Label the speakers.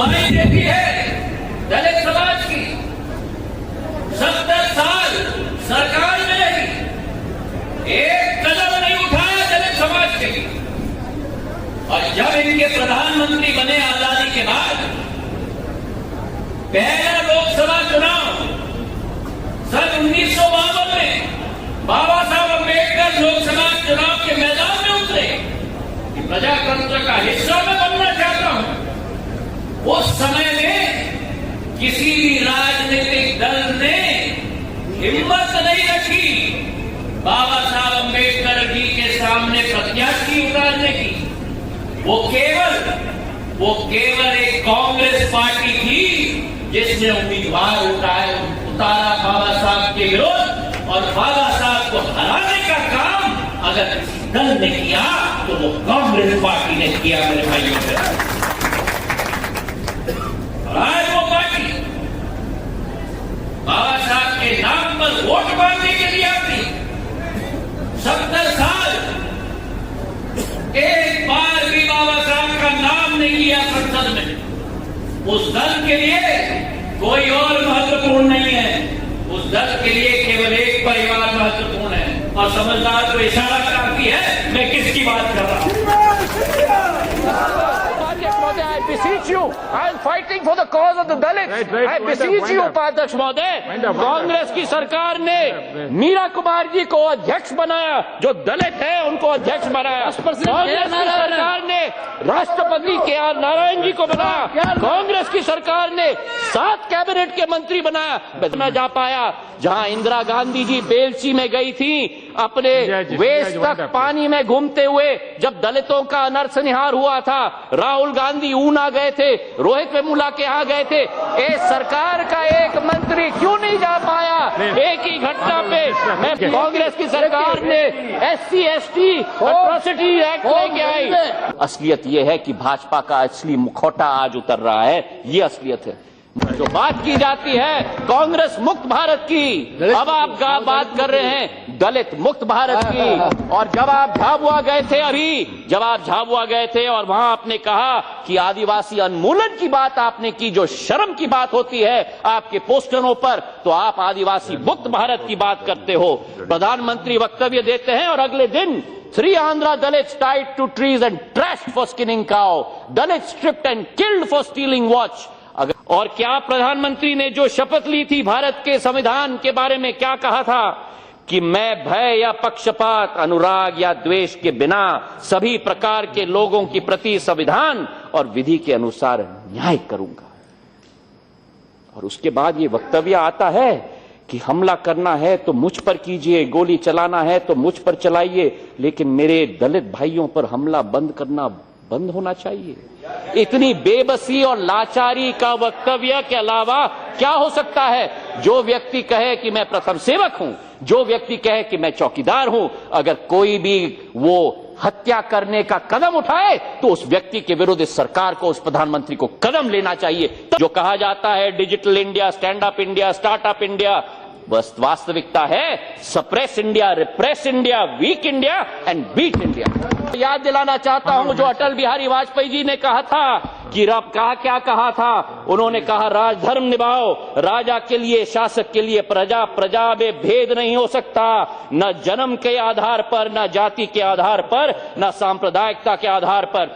Speaker 1: दुहाई देती है दलित समाज की। 70 साल सरकार में रही, एक कदम नहीं उठाया दलित समाज के लिए। और जब इनके प्रधानमंत्री बने आजादी के बाद, पहला लोकसभा चुनाव सन 1952 में बाबा साहब अम्बेडकर लोकसभा चुनाव के मैदान में उतरे कि प्रजातंत्र का हिस्सा मैं बनना चाहता हूं। उस समय में किसी भी राजनीतिक दल ने हिम्मत नहीं रखी बाबा साहब अम्बेडकर जी के सामने प्रत्याशी उतारने की। वो केवल एक कांग्रेस पार्टी थी जिसने उम्मीदवार उतारा बाबा साहब के विरोध, और बाबा साहब को हराने का काम अगर किसी दल ने किया तो वो कांग्रेस पार्टी ने किया मेरे भाइयों से। आज वो पार्टी बाबा साहब के नाम पर वोट मांगने के लिए आती। 70 साल एक बार भी बाबा साहब का नाम नहीं लिया संसद में। उस दल के लिए कोई और महत्वपूर्ण नहीं है, उस दल के लिए केवल एक परिवार महत्वपूर्ण है। और समझदार को इशारा करती है मैं किसकी बात कर रहा हूं।
Speaker 2: I beseech you, I am fighting for the cause of the Dalits. I beseech you, उपाध्यक्ष महोदय, कांग्रेस की सरकार ने मीरा कुमार जी को अध्यक्ष बनाया, जो दलित है उनको अध्यक्ष बनाया। कांग्रेस की सरकार ने राष्ट्रपति के आर नारायण जी को बनाया। कांग्रेस की सरकार ने 7 कैबिनेट के मंत्री बनाया। मैं जा पाया जहां इंदिरा गांधी जी बेलची में गई थी अपने वेस्ट तक पानी में घूमते हुए, जब दलितों का नरसंहार हुआ था। राहुल गांधी ऊना गए थे, रोहित वेमुला के यहाँ गए थे। इस सरकार का एक मंत्री क्यों नहीं जा पाया एक ही घटना पे? मैं कांग्रेस की सरकार ने SC ST एट्रोसिटी एक्ट लेके आई। असलियत यह है कि भाजपा का असली मुखौटा आज उतर रहा है, ये असलियत है। जो बात की जाती है कांग्रेस मुक्त भारत की, अब आप बात कर रहे हैं दलित मुक्त भारत की। और जब आप झाबुआ गए थे और वहां आपने कहा कि आदिवासी उन्मूलन की बात आपने की, जो शर्म की बात होती है आपके पोस्टरों पर, तो आप आदिवासी मुक्त भारत की बात करते हो। प्रधानमंत्री वक्तव्य देते हैं और अगले दिन 3 Andhra Dalits tied to trees and trashed for skinning cow, Dalits stripped and killed for stealing watch। और क्या प्रधानमंत्री ने जो शपथ ली थी भारत के संविधान के बारे में, क्या कहा था कि मैं भय या पक्षपात, अनुराग या द्वेष के बिना सभी प्रकार के लोगों के प्रति संविधान और विधि के अनुसार न्याय करूंगा। और उसके बाद ये वक्तव्य आता है कि हमला करना है तो मुझ पर कीजिए, गोली चलाना है तो मुझ पर चलाइए, लेकिन मेरे दलित भाइयों पर हमला बंद होना चाहिए। इतनी बेबसी और लाचारी का वक्तव्य के अलावा क्या हो सकता है? जो व्यक्ति कहे कि मैं प्रथम सेवक हूं, जो व्यक्ति कहे कि मैं चौकीदार हूं, अगर कोई भी वो हत्या करने का कदम उठाए तो उस व्यक्ति के विरुद्ध इस सरकार को, उस प्रधानमंत्री को कदम लेना चाहिए। जो कहा जाता है digital India, stand up India, startup India, बस वास्तविकता है suppress India, repress India, weak India and beat India. याद दिलाना चाहता हूं जो अटल बिहारी वाजपेयी जी ने कहा था कि क्या कहा था? उन्होंने कहा राजधर्म निभाओ, राजा के लिए, शासक के लिए प्रजा, प्रजा में भेद नहीं हो सकता, न जन्म के आधार पर, न जाति के आधार पर, न सांप्रदायिकता के आधार पर।